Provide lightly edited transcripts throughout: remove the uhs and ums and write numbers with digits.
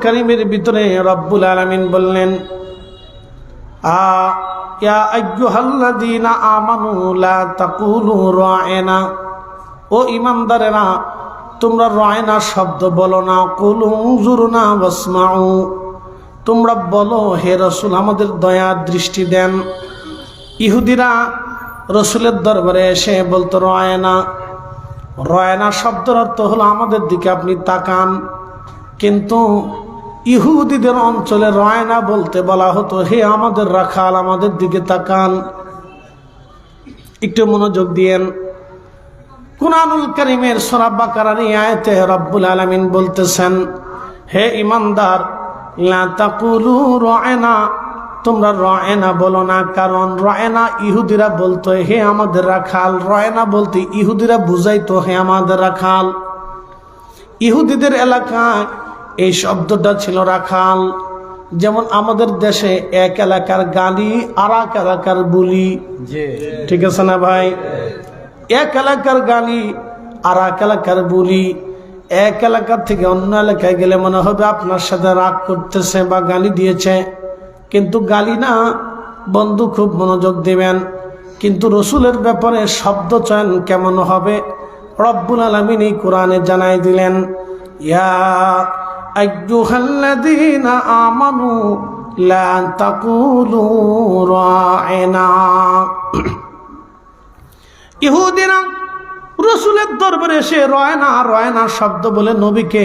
কারীমের ভিতরে রব্বুল আলামিন বললেন, ইয়া আইয়ুহাল্লাযীনা আমানু লা তাকুলু রা'না, ও ঈমানদারেরা তোমরা রা'না শব্দ বলো না, কুলু উনজুরনা ওয়াসমাউ, তোমরা বলো হে রাসূল আমাদের দয়া দৃষ্টি দেন। ইহুদিরা রাসূলের দরবারে এসে বলতো রা'না, রা'না শব্দের অর্থ হলো আমাদের দিকে আপনি তাকান, কিন্তু ইহুদিদের অঞ্চলে রা'না বলতে বলা হতো হে আমাদের রাখাল আমাদের দিকে তাকান। একটু মনোযোগ দিয়েন, কুরআনুল কারীমের সূরা বাকারার এই আয়াতে রব্বুল আলামিন বলতেছেন, হে ঈমানদার লা তাকুলু রা'না, তোমরা রা'না বলো না, কারণ রা'না ইহুদিরা বলতো হে আমাদের রাখাল। রা'না বলতে ইহুদিরা বুঝাইতো হে আমাদের রাখাল। ইহুদিদের এলাকায় এই শব্দটা ছিল রাখাল। যেমন আমাদের দেশে এক এলাকার গালি আর এক এলাকার বুলি, ঠিক আছে না ভাই? এক এলাকার গালি আর এক এলাকার বুলি। এক এলাকার থেকে অন্য এলাকায় গেলে মনে হবে আপনার সাথে রাগ করতেছে বা গালি দিয়েছে, কিন্তু গালি না, বন্ধু খুব মনোযোগ দিবেন। কিন্তু রসুলের ব্যাপারে শব্দ চয়ন কেমন হবে রব্বুল আলামিন এই কোরআনে জানাই দিলেন, ইয়া আইয়ুহাল্লাযীনা আমানু লা তাকুলু রা'না। ইহুদিরা রসুলের দরবারে এসে রা'না রা'না শব্দ বলে নবীকে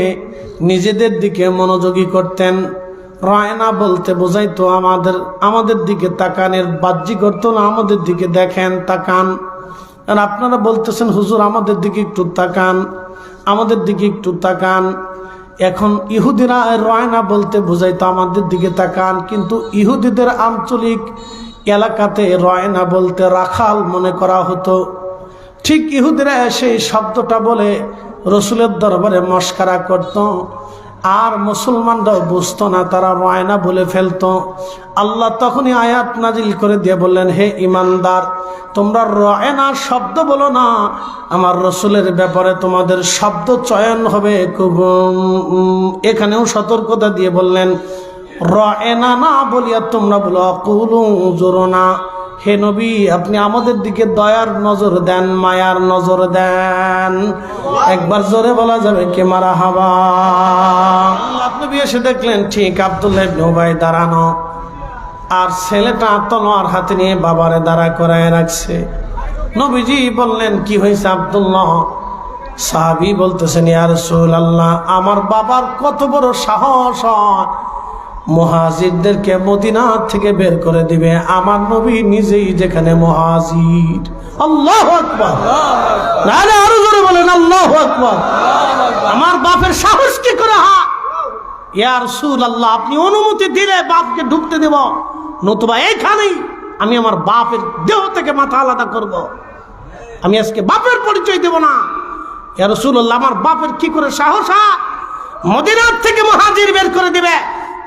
নিজেদের দিকে মনোযোগী করতেন। রা'না বলতে বোঝাইতো আমাদের দিকে তাকানের বাহ্যিক অর্থ না, আমাদের দিকে দেখেন তাকান। আর আপনারা বলতেছেন হুজুর আমাদের দিকে একটু তাকান, আমাদের দিকে একটু তাকান। এখন ইহুদিরা রা'না বলতে বোঝাইতো আমাদের দিকে তাকান, কিন্তু ইহুদিদের আঞ্চলিক এলাকাতে রা'না বলতে রাখাল মনে করা হতো। ঠিক ইহুদিরা এসে শব্দটা বলে রসুলের দরবারে মস্কারা করত, আর মুসলমানরাও বুঝতো না, তারা রা'না বলে ফেলতো। আল্লাহ তখনই আয়াত নাজিল করে দিয়ে বললেন, হে ঈমানদার তোমরা রা'না শব্দ বলো না, আমার রসুলের ব্যাপারে তোমাদের শব্দ চয়ন হবে খুব। এখানেও সতর্কতা দিয়ে বললেন রা'না না বলিয়া তোমরা বলো কুলু উনজুরনা, হে নবী আপনি আমাদের দিকে দয়ার নজর দেন, মায়ার নজর দেন। একবার জোরে বলা যাবে কে মারহাবা। আপনি এসে দেখলেন ঠিক আব্দুল্লাহ ইবনে উবাই দাঁড়ানো, আর ছেলেটা তলোয়ার হাতে নিয়ে বাবারে দাঁড়া করায় রাখছে। নবীজি বললেন কি হয়েছে আব্দুল্লাহ? সাহাবী বলতেছেন ইয়া রাসূলুল্লাহ আমার বাবার কত বড় সাহস হয়, মুহাজিরদেরকে মদিনা থেকে বের করে দিবে, আমার নবী নিজেই যেখানে মুহাজির। আল্লাহু আকবার, না না আরো জোরে বলেন আল্লাহু আকবার। আমার বাপের সাহস কি করে হয়? ইয়া রাসূলুল্লাহ আপনি অনুমতি দিলে বাপকে ঢুকতে দেব, নতুবা এইখানেই আমি আমার বাপের দেহ থেকে মাথা আলাদা করব। আমি আজকে বাপের পরিচয় দেব না। ইয়া রাসূলুল্লাহ আমার বাপের কি করে সাহস হয় মদিনা থেকে মুহাজির বের করে দিবে?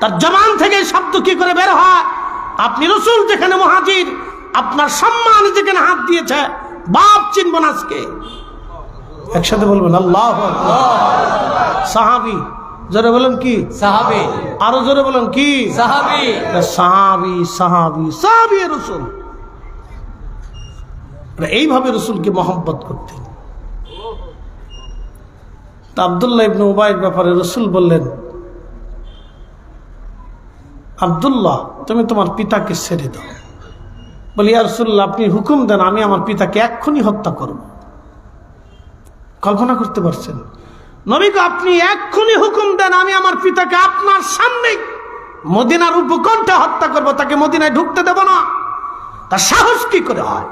তার জবান থেকে শব্দ কি করে বের হয়? আপনি রসুল যেখানে মুহাজির, আপনার সম্মান যেখানে হাত দিয়েছে, বাপ চিনব না আজকে। একসাথে বলবেন আল্লাহু আকবার। সাহাবী, জোরে বলেন কি সাহাবী, আরো জোরে বলেন কি সাহাবী। সাহাবী সাহাবী সাহাবী রসুল, এইভাবে রসুলকে মহব্বত করতেন। তা আব্দুল্লাহ ইবনে উবাইর ব্যাপারে রসুল বললেন, আব্দুল্লাহ তুমি তোমার পিতাকে ছেড়ে দাও। বলি ইয়া রাসূলুল্লাহ আপনি হুকুম দেন, আমি আমার পিতাকে এক্ষুনি হত্যা করব। কল্পনা করতে পারছেন? নবীকে আপনি এক্ষুনি হুকুম দেন, আমি আমার পিতাকে আপনার সামনে মদিনার উপকণ্ঠে হত্যা করব, তাকে মদিনায় ঢুকতে দেব না। তার সাহস কি করে হয়?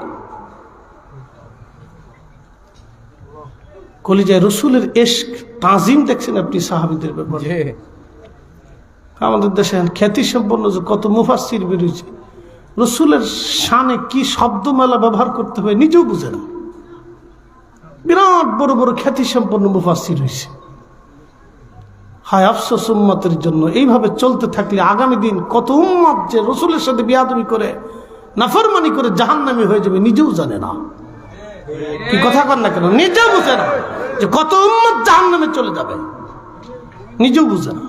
কলিজায় রসুলের ইশক তাজিম দেখছেন আপনি সাহাবীদের ব্যাপারে। আমাদের দেশে খ্যাতি সম্পন্ন যে কত মুফাসসির বেরিয়েছে, রসুলের শানে কি শব্দমালা ব্যবহার করতে হবে নিজেও বুঝে না। বিরাট বড় বড় খ্যাতি সম্পন্ন মুফাসসির হয়েছে। হায় আফসোস উম্মতের জন্য। এইভাবে চলতে থাকলে আগামী দিন কত উম্মত যে রসুলের সাথে বিয়াদবি করে নাফরমানি করে জাহান্নামী হয়ে যাবে, নিজেও জানে না। কি কথা কর না কেন? নিজেও বুঝে না যে কত উম্মত জাহান্নামে চলে যাবে, নিজেও বুঝে না।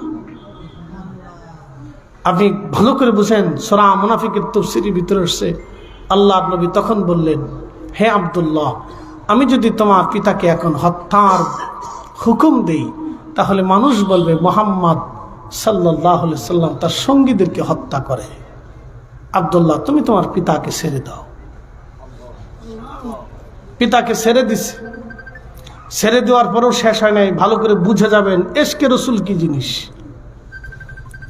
আপনি ভালো করে বুঝেন, সূরা মুনাফিকের তাফসীরের ভিতরে আসছে, আল্লাহর নবী তখন বললেন, হে আব্দুল্লাহ, আমি যদি তোমার পিতাকে এখন হত্যার হুকুম দেই তাহলে মানুষ বলবে মুহাম্মদ সাল্লাল্লাহু আলাইহি সাল্লাম তার সঙ্গীদেরকে হত্যা করে। আব্দুল্লাহ, তুমি তোমার পিতাকে ছেড়ে দাও। পিতাকে ছেড়ে দিছে। ছেড়ে দেওয়ার পরেও শেষ হয় নাই, ভালো করে বুঝে যাবেন এশকে রসুল কি জিনিস।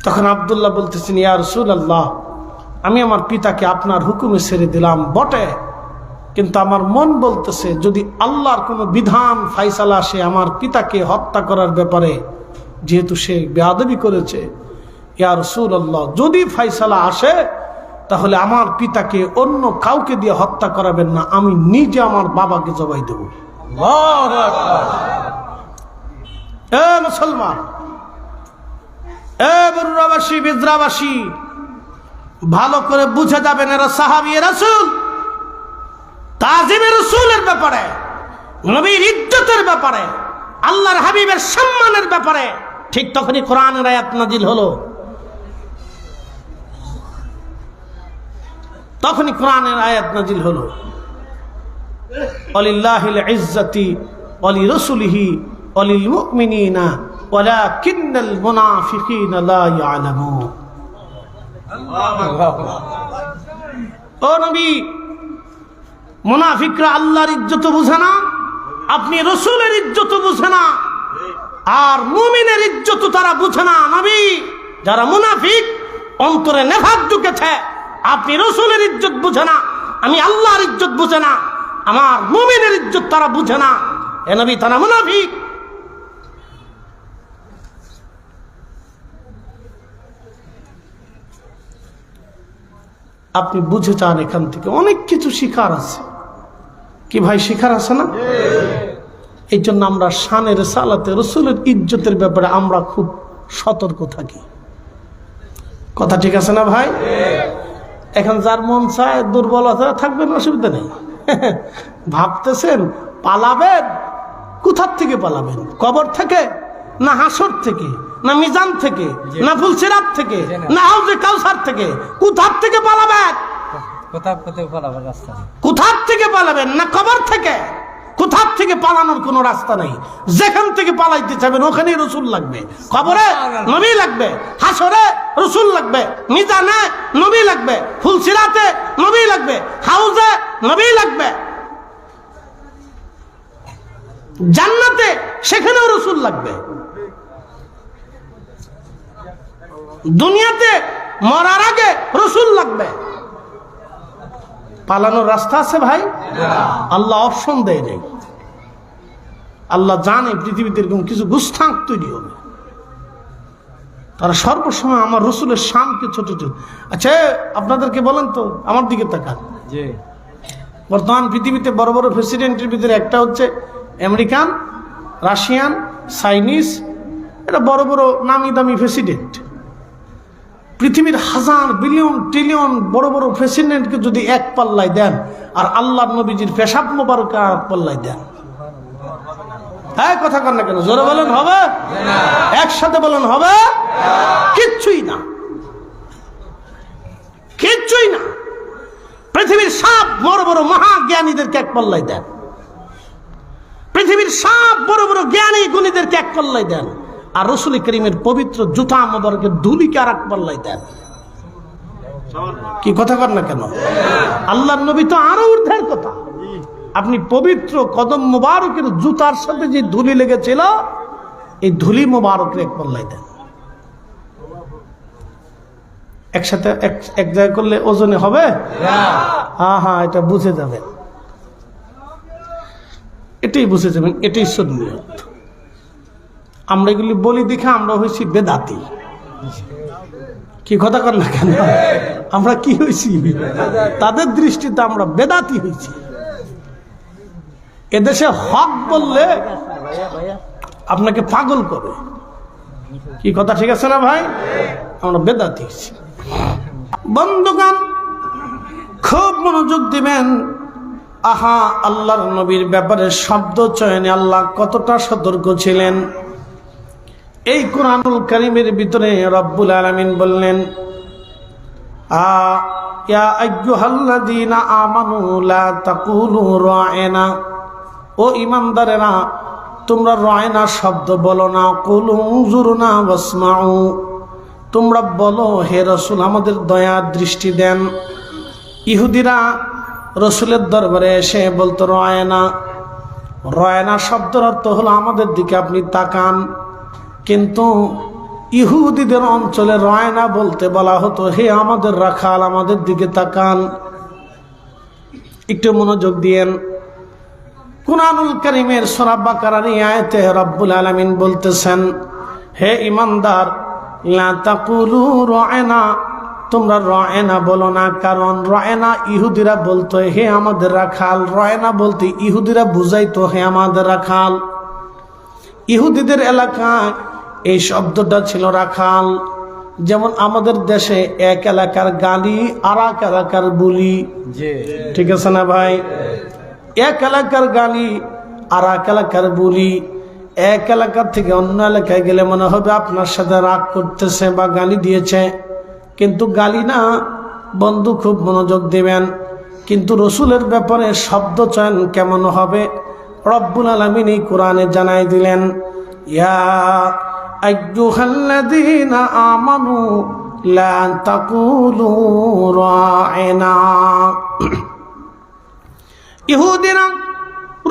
তখন আব্দুল্লাহ বলতেছেন, ইয়া রাসূলুল্লাহ, আমি আমার পিতাকে আপনার হুকুমে ছেড়ে দিলাম বটে, কিন্তু আমার মন বলতেছে যদি আল্লাহর কোনো বিধান ফাইসালা আসে আমার পিতাকে হত্যা করার ব্যাপারে, যেহেতু সে বেয়াদবি করেছে, ইয়া রাসূলুল্লাহ, যদি ফাইসালা আসে তাহলে আমার পিতাকে অন্য কাউকে দিয়ে হত্যা করাবেন না, আমি নিজে আমার বাবাকে জবাই দেব। এ মুসলমান, এ বরুরাবাসী, বিদ্রাবাসী, ভালো করে বুঝে যাবেন এরা সাহাবী রাসূল। তাজিমে রাসূলের ব্যাপারে, নবীর ইজ্জতের ব্যাপারে, আল্লাহর হাবিবের সম্মানের ব্যাপারে ঠিক তখনই কোরআনের আয়াত নাজিল হলো। তখনই কোরআনের আয়াত নাজিল হলো, ওয়ালিল্লাহিল ইজ্জাতি ওয়ালিরাসূলিহি ওয়ালিল মুমিনিনা ওয়ালাকিন্নাল মুনাফিকিনা লা ইয়ালামুন। ও নবী, মুনাফিকরা আল্লাহর ইজ্জত বুঝে না, আপনি রাসূলের ইজ্জত বুঝে না, আর মুমিনের ইজ্জত তারা বুঝে না। নবী, যারা মুনাফিক অন্তরে নেফাক ঢুকেছে, আপনি রাসূলের ইজ্জত বুঝে না, আমি আল্লাহর ইজ্জত বুঝে না, আমার মুমিনের ইজ্জত তারা বুঝে না। এ নবী, তারা মুনাফিক। আপনি বুঝে চান, এখান থেকে অনেক কিছু শিখার আছে। কি ভাই, শিখার আছে না? এই জন্য আমরা শানে রিসালাতে রাসূলের ইজ্জতের ব্যাপারে আমরা খুব সতর্ক থাকি। কথা ঠিক আছে না ভাই? এখন যার মন চায় দুর্বলতা থাকবেন, অসুবিধা নেই। ভাবতেছেন পালাবেন, কোথার থেকে পালাবেন? কবর থেকে, না হাসর থেকে, না মিজান থেকে, না ফুলসিরাত থেকে, না হাউজে কাউসার থেকে? কোথার থেকে পালাবেন? কোথার থেকে পালাবেন? না কবর থেকে? কোথার থেকে পালানোর কোনো রাস্তা নেই। যেখান থেকে পালাইতে চাবেন ওখানেই রাসূল লাগবে। কবরে নবী লাগবে, হাসরে রাসূল লাগবে, মিজানে নবী লাগবে, ফুলসিরাতে নবী লাগবে, হাউজে নবী লাগবে, জান্নাতে সেখানেও রাসূল লাগবে। দুনিয়াতে মরার আগে রাসূল লাগবে। পালানোর রাস্তা আছে ভাই? আল্লাহ অপশন দেয় নাই। আল্লাহ জানে পৃথিবীতে এরকম কিছু গুস্তাখ তৈরি হবে, তারা সর্বসময় আমার রাসূলের শানকে ছোট ছোট। আচ্ছা, আপনাদেরকে বলেন তো, আমার দিকে তাকান। বর্তমান পৃথিবীতে বড় বড় প্রেসিডেন্টের ভিতরে একটা হচ্ছে আমেরিকান, রাশিয়ান, চাইনিজ, এটা বড় বড় নামি দামি প্রেসিডেন্ট। পৃথিবীর হাজার বিলিয়ন ট্রিলিয়ন বড় বড় প্রেসিডেন্টকে যদি এক পাল্লায় দেন, আর আল্লাহর নবীজির পেশাব মোবারক আর পাল্লায় দেন, হ্যাঁ কথা কর না কেন? জোরে বলেন হবে? একসাথে বলেন হবে? কিচ্ছুই না, কিচ্ছুই না। পৃথিবীর সব বড় বড় মহাজ্ঞানীদেরকে এক পাল্লায় দেন, পৃথিবীর সব বড় বড় জ্ঞানী গুণীদেরকে এক পাল্লায় দেন, আর রাসূল করিমের পবিত্র জুতা মোবারকের ধুলিকে আর এক পাল্লায় দেন। কি কথা কর না কেন? আল্লাহর নবী তো আরো ঊর্ধ্বের কথা। আপনি পবিত্র কদম মোবারকের জুতার সাথে যে ধুলি লেগেছিল, এই ধুলি মোবারকের এক পাল্লায় দেন। একসাথে এক জায়গায় করলে ওজনে হবে? হ্যাঁ হ্যাঁ, এটা বুঝে যাবেন, এটাই বুঝে যাবেন, এটাই সুন্নিয়ত। আমরা এগুলি বলি দেখে আমরা হয়েছি বেদাতি। কি কথা কর না কেন? আমরা কি হয়েছি? তাদের দৃষ্টিতে আমরা বেদাতি হয়েছি। এদেশে হক বললে আপনাকে পাগল করে। কি কথা ঠিক আছে না ভাই? আমরা বেদাতি হয়েছি। বন্ধুগণ, খুব মনোযোগ দিবেন। আহা, আল্লাহর নবীর ব্যাপারে শব্দ চয়নে আল্লাহ কতটা সতর্ক ছিলেন। এই কোরআনুল কারীমের ভিতরে রব্বুল আলামিন বললেন, ইয়া আইয়ুহাল্লাযীনা আমানু লা তাকুলু রা'না, ও ঈমানদারেরা তোমরা রা'না শব্দ বলো না, কুলু উনজুরনা ওয়াসমাউ, তোমরা বলো হে রাসূল আমাদের দয়া দৃষ্টি দেন। ইহুদিরা রাসূলের দরবারে এসে বলতো রা'না। রা'না শব্দের অর্থ হলো আমাদের দিকে আপনি তাকান, কিন্তু ইহুদিদের অঞ্চলে রা'না বলতে বলা হতো হে আমাদের রাখাল আমাদের দিকে তাকান। একটু মনোযোগ দিয়েন, কুরআনুল কারীমের সূরা বাকারার এই আয়াতে রব্বুল আলামিন বলতেছেন হে ঈমানদার লা তাকুলু রা'না, তোমরা রা'না বলো না, কারণ রা'না ইহুদিরা বলতো হে আমাদের রাখাল। রা'না বলতে ইহুদিরা বুঝাইতো হে আমাদের রাখাল। ইহুদিদের এলাকায় এই শব্দটা ছিল রাখাল। যেমন আমাদের দেশে এক এলাকার গালি আর এক এলাকার বুলি, ঠিক আছে না ভাই? এক এলাকার গালি আর এক এলাকার বুলি। এক এলাকার থেকে অন্য এলাকায় গেলে মনে হবে আপনার সাথে রাগ করতেছে বা গালি দিয়েছে, কিন্তু গালি না, বন্ধু খুব মনোযোগ দিবেন। কিন্তু রসুলের ব্যাপারে শব্দ চয়ন কেমন হবে রব্বুল আলামিন এই কোরআনে জানাই দিলেন, ইয়া আইয়ুহাল্লাযীনা আমানু লা তাকুলু রা'না। ইহুদিরা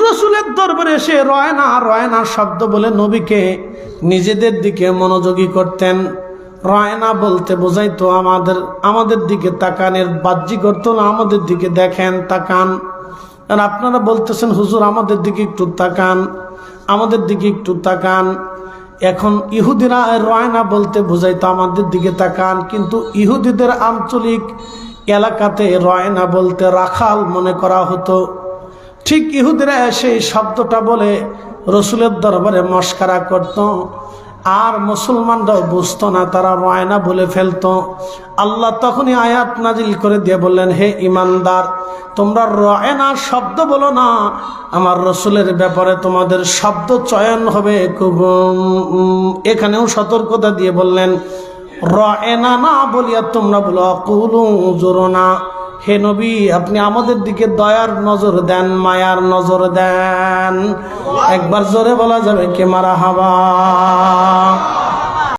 রসুলের দরবারে এসে রা'না রা'না শব্দ বলে নবীকে নিজেদের দিকে মনোযোগী করতেন। রা'না বলতে বোঝাইতো আমাদের দিকে তাকানের বাহ্যিক অর্থ না, আমাদের দিকে দেখেন তাকান। আর আপনারা বলতেছেন হুজুর আমাদের দিকে একটু তাকান, আমাদের দিকে একটু তাকান। এখন ইহুদিরা রা'না বলতে বোঝাইতো আমাদের দিকে তাকান, কিন্তু ইহুদিদের আঞ্চলিক এলাকাতে রা'না বলতে রাখাল মনে করা হতো। ঠিক ইহুদিরা এসে শব্দটা বলে রসুলের দরবারে মস্কারা করত, আর মুসলমানরাও বুঝতো না, তারা রা'না বলে ফেলতো। আল্লাহ তখনই আয়াত নাজিল করে দিয়ে বললেন হে ঈমানদার তোমরা রা'না শব্দ বলো না, আমার রসুলের ব্যাপারে তোমাদের শব্দ চয়ন হবে খুব। এখানেও সতর্কতা দিয়ে বললেন রা'না না বলিয়া তোমরা বলো কুলু উনজুরনা, হে নবী আপনি আমাদের দিকে দয়ার নজর দেন, মায়ার নজর দেন। একবার জোরে বলা যাবে কে মারহাবা।